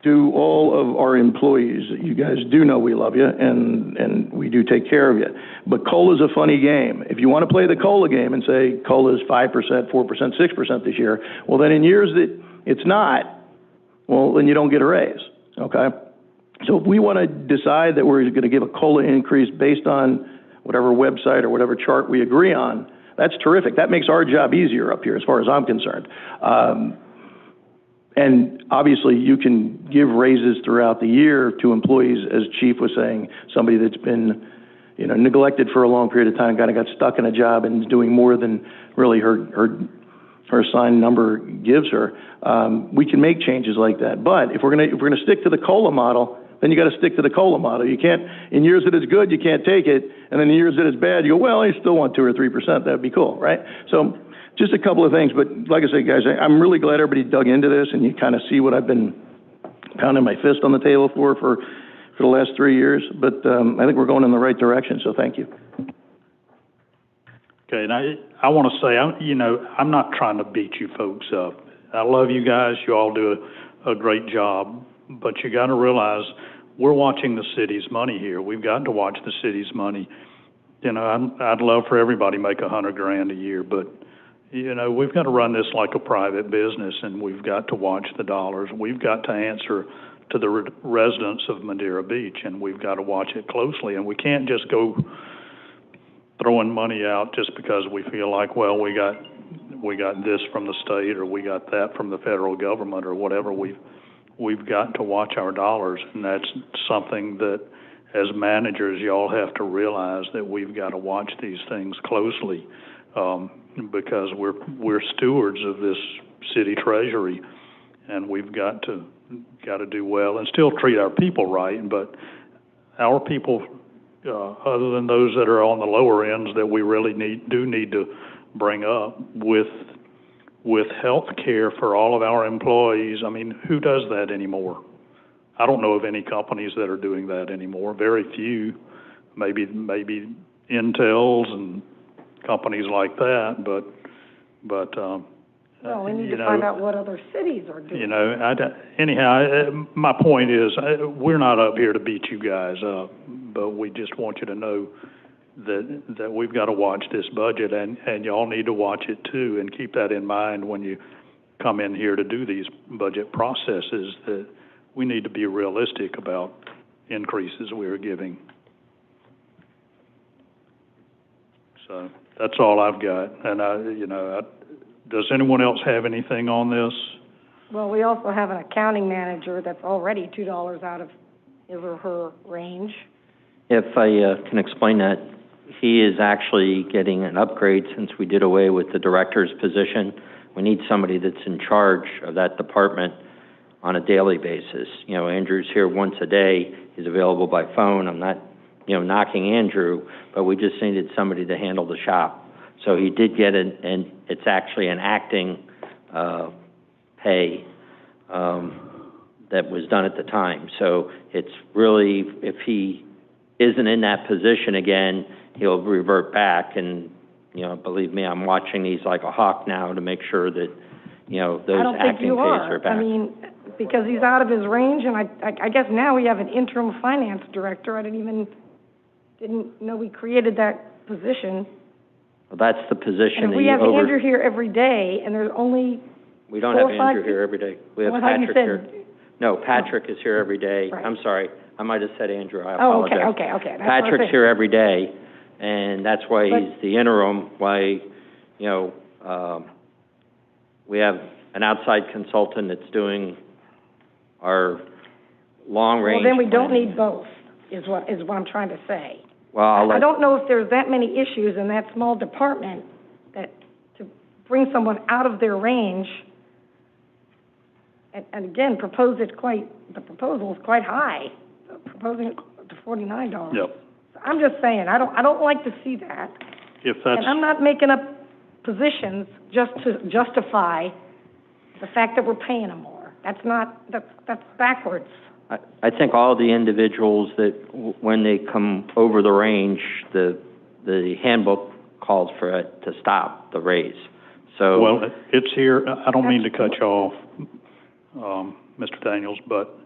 To all of our employees, you guys do know we love you, and we do take care of you. But COLA's a funny game. If you want to play the COLA game and say COLA's 5%, 4%, 6% this year, well, then in years that it's not, well, then you don't get a raise, okay? So if we want to decide that we're going to give a COLA increase based on whatever website or whatever chart we agree on, that's terrific. That makes our job easier up here as far as I'm concerned. And obviously, you can give raises throughout the year to employees, as Chief was saying, somebody that's been, you know, neglected for a long period of time, kind of got stuck in a job and is doing more than really her assigned number gives her. We can make changes like that. But if we're gonna stick to the COLA model, then you got to stick to the COLA model. You can't, in years that it's good, you can't take it, and then in years that it's bad, you go, well, I still want 2 or 3%. That'd be cool, right? So. Just a couple of things, but like I say, guys, I'm really glad everybody dug into this, and you kind of see what I've been pounding my fist on the table for the last 3 years. But I think we're going in the right direction, so thank you. Okay, and I want to say, I'm not trying to beat you folks up. I love you guys. You all do a great job, but you got to realize we're watching the city's money here. We've got to watch the city's money. You know, I'd love for everybody to make $100,000 a year, but you know, we've got to run this like a private business, and we've got to watch the dollars. We've got to answer to the residents of Madeira Beach, and we've got to watch it closely. And we can't just go throwing money out just because we feel like, well, we got this from the state or we got that from the federal government or whatever. We've got to watch our dollars, and that's something that, as managers, y'all have to realize that we've got to watch these things closely. Because we're stewards of this city treasury, and we've got to do well and still treat our people right. But our people, other than those that are on the lower ends, that we really need to bring up with health care for all of our employees. I mean, who does that anymore? I don't know of any companies that are doing that anymore. Very few, maybe Intels and companies like that, but well, we need to find out what other cities are doing. You know, anyhow, my point is, we're not up here to beat you guys up, but we just want you to know that we've got to watch this budget, and y'all need to watch it too, and keep that in mind when you come in here to do these budget processes, that we need to be realistic about increases we're giving. So that's all I've got. And does anyone else have anything on this? Well, we also have an accounting manager that's already $2 out of his or her range. If I can explain that, he is actually getting an upgrade since we did away with the director's position. We need somebody that's in charge of that department, on a daily basis. You know, Andrew's here once a day. He's available by phone. I'm not, you know, knocking Andrew, but we just needed somebody to handle the shop. So he did get and it's actually an acting pay that was done at the time. So it's really, if he isn't in that position again, he'll revert back. And, you know, believe me, I'm watching these like a hawk now to make sure that, you know, those acting pays are back. I mean, because he's out of his range, and I guess now we have an interim finance director. I didn't know we created that position. Well, that's the position. And if we have Andrew here every day, and there's only we don't have Andrew here every day. We have Patrick here. No, Patrick is here every day. Right. I'm sorry, I might have said Andrew. I apologize. Oh, okay. That's Patrick's here every day, and that's why he's the interim. Why, you know, we have an outside consultant that's doing our long range. Well, then we don't planning. need both. Is what I'm trying to say. Well, I don't know if there's that many issues in that small department that to bring someone out of their range. And again, the proposal is quite high, proposing it to $49. Yep. I'm just saying, I don't like to see that. If that's, And I'm not making up positions just to justify the fact that we're paying them more. That's backwards. I think all the individuals that, when they come over the range, the handbook calls for it to stop the raise. So. well, it's here, I don't mean to cut you off, Mr. Daniels, but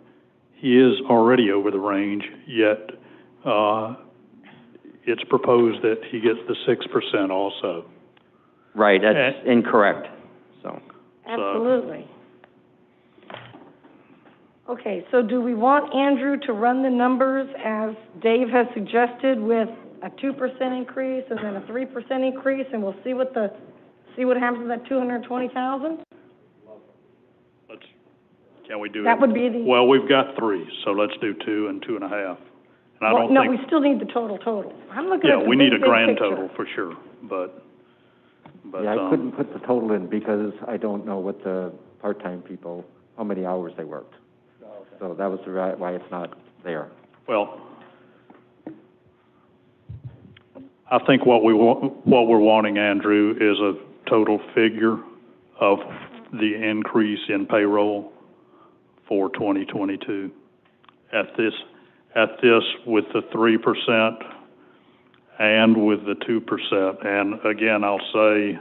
he is already over the range, yet, it's proposed that he gets the 6% also. Right, that's incorrect, so. Absolutely. Okay, so do we want Andrew to run the numbers as Dave has suggested with a 2% increase and then a 3% increase, and we'll see what happens with that 220,000? Can we do it? That would be the. Well, we've got 3, so let's do 2 and 2.5. And I don't no, think. we still need the total. I'm looking at the Yeah, we need a big grand picture. total for sure, but. Yeah, I couldn't put the total in because I don't know what the part-time people, how many hours they worked. So that was why it's not there. Well, I think what we're wanting, Andrew, is a total figure of the increase in payroll for 2022. At this, with the 3% and with the 2%. And again, I'll say,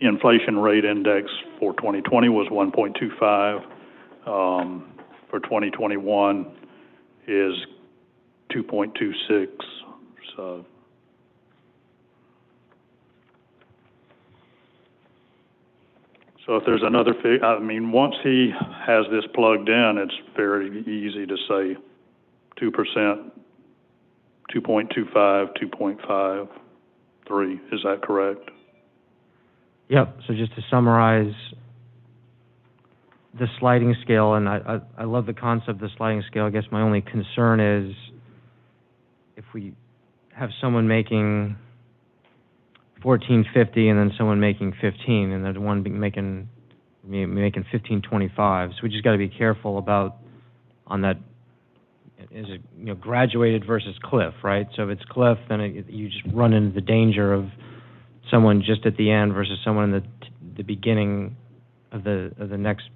inflation rate index for 2020 was 1.25. For 2021 is 2.26. So if there's another I mean, once he has this plugged in, it's very easy to say 2%, 2.25, 2.5, 3. Is that correct? Yep, so just to summarize, the sliding scale, and I love the concept of the sliding scale. I guess my only concern is if we have someone making $14.50 and then someone making $15, and the one making $15.25. So we just got to be careful about on that. Is it graduated versus cliff, right? So if it's cliff, then you just run into the danger of someone just at the end versus someone in the beginning of the next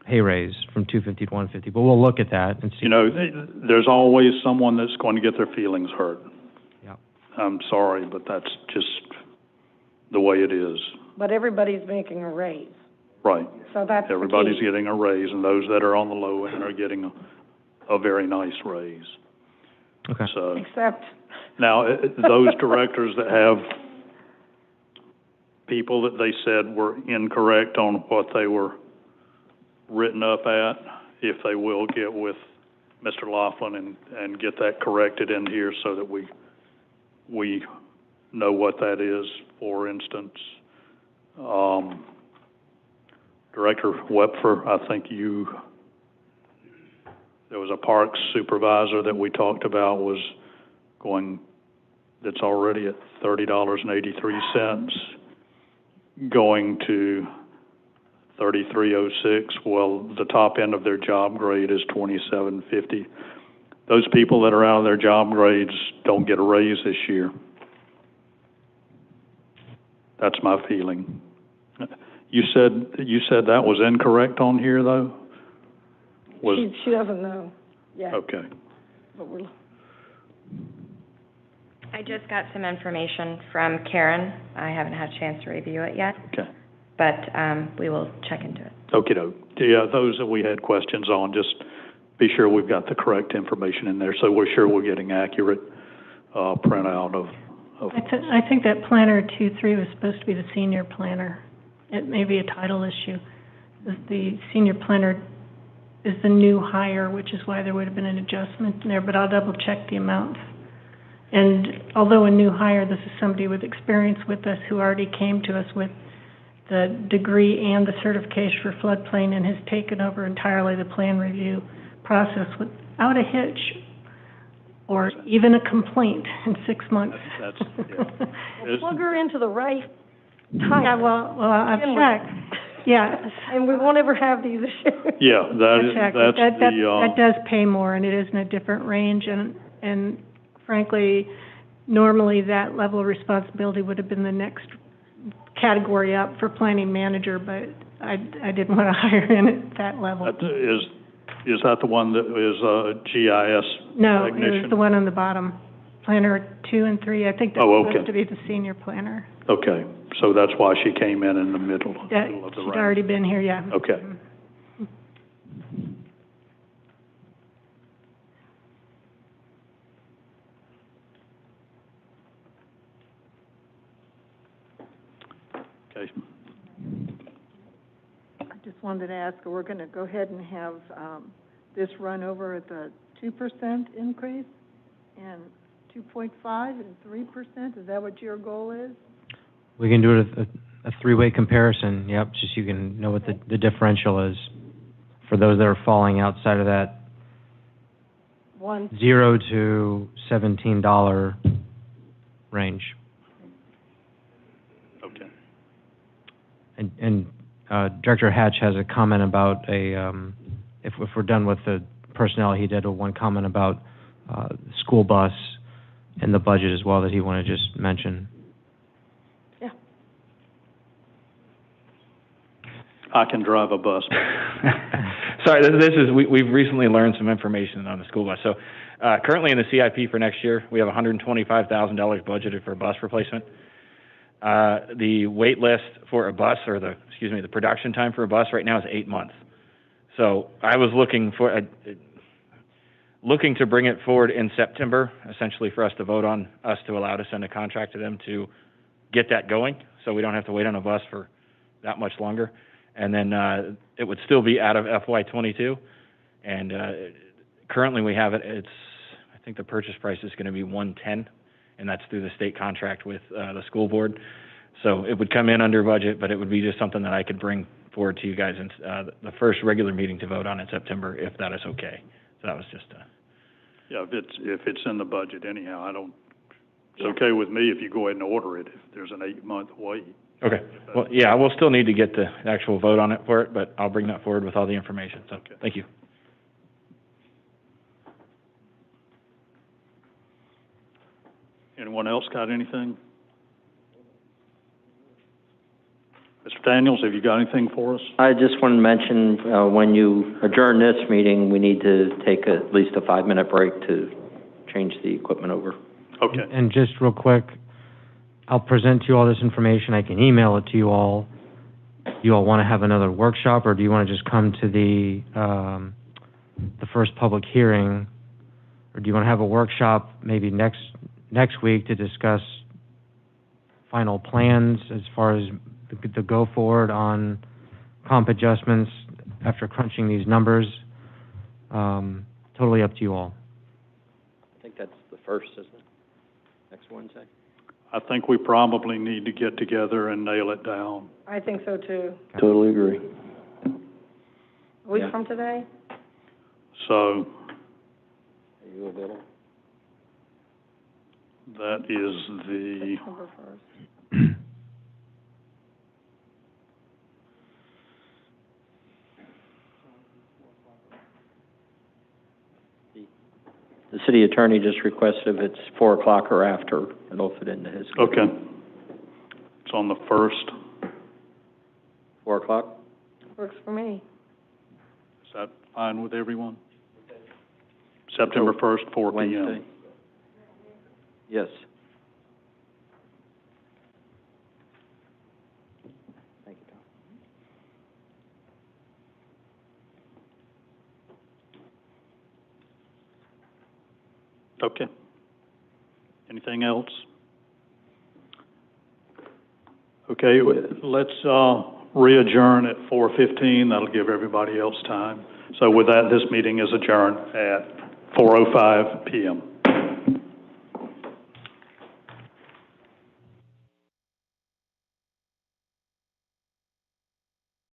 pay raise from 250 to 150. But we'll look at that and see. There's always someone that's going to get their feelings hurt. Yeah. I'm sorry, but that's just the way it is. But everybody's making a raise. Right. So that's the Everybody's key. getting a raise, and those that are on the low end are getting a very nice raise. Okay. So Except. now, those directors that have people that they said were incorrect on what they were written up at, if they will get with Mr. Laughlin and get that corrected in here so that we know what that is. For instance, Director Wepfer, I think there was a parks supervisor that we talked about was going that's already at $30.83, going to 3306. Well, the top end of their job grade is 2750. Those people that are out of their job grades don't get a raise this year. That's my feeling. You said that was incorrect on here, though? She doesn't know yet. Okay. But we're, I just got some information from Karen. I haven't had a chance to review it yet. Okay. But we will check into it. Okey-doke. Yeah, those that we had questions on, just be sure we've got the correct information in there, so we're sure we're getting accurate printout of. I think that planner 2-3 was supposed to be the senior planner. It may be a title issue. The senior planner is the new hire, which is why there would have been an adjustment in there, but I'll double check the amounts. And although a new hire, this is somebody with experience with us who already came to us with the degree and the certification for floodplain and has taken over entirely the plan review process without a hitch or even a complaint in 6 months. well, plug her into the right type. Yeah, well, I've checked. Yeah. And we won't ever have these issues. Yeah, that does pay more, and it is in a different range, and frankly, normally that level of responsibility would have been the next category up for planning manager, but I didn't want to hire in at that level. Is that the one that is GIS No, technician? it was the one on the bottom. Planner 2 and 3, I think that's supposed to be the senior planner. Okay, so that's why she came in the middle of the range. She'd already been here, yeah. Okay. Okay. I just wanted to ask, we're going to go ahead and have this run over at the 2% increase and 2.5 and 3%? Is that what your goal is? We can do it a three-way comparison, yep, just so you can know what the differential is for those that are falling outside of that $0 to $17 range. Okay. And Director Hatch has a comment about if we're done with the personnel, he did one comment about the school bus and the budget as well that he wanted to just mention. Yeah. I can drive a bus. Sorry, we've recently learned some information on the school bus. So currently in the CIP for next year, we have $125,000 budgeted for bus replacement. The wait list for a bus, or the production time for a bus right now is 8 months. So I was looking to bring it forward in September, essentially for us to vote on, us to allow to send a contract to them to get that going, so we don't have to wait on a bus for that much longer. And then it would still be out of FY22, and currently we have it. I think the purchase price is going to be $110, and that's through the state contract with the school board. So it would come in under budget, but it would be just something that I could bring forward to you guys in the first regular meeting to vote on in September, if that is okay. So that was just Yeah, if it's in the budget anyhow, it's okay with me if you go ahead and order it, if there's an 8-month wait. Okay. Well, yeah, we'll still need to get the actual vote on it for it, but I'll bring that forward with all the information. So, Thank you. Anyone else got anything? Mr. Daniels, have you got anything for us? I just want to mention, when you adjourn this meeting, we need to take at least a 5-minute break to change the equipment over. Okay. And just real quick, I'll present to you all this information. I can email it to you all. Do you all want to have another workshop, or do you want to just come to the first public hearing, or do you want to have a workshop maybe next week to discuss final plans as far as the go forward on comp adjustments after crunching these numbers? Totally up to you all. I think that's the first, isn't it? Next Wednesday? I think we probably need to get together and nail it down. I think so too. Totally agree. A week from today? So Are you available? That is the, September first. The city attorney just requested if it's 4 o'clock or after, it'll fit into his. okay. It's on the 1st. 4 o'clock? Works for me. Is that fine with everyone? September 1st, 4 p.m. Wednesday? Yes. Thank you, Tom. Okay. Anything else? Okay, let's re-adjourn at 4:15. That'll give everybody else time. So with that, this meeting is adjourned at 4:05 p.m.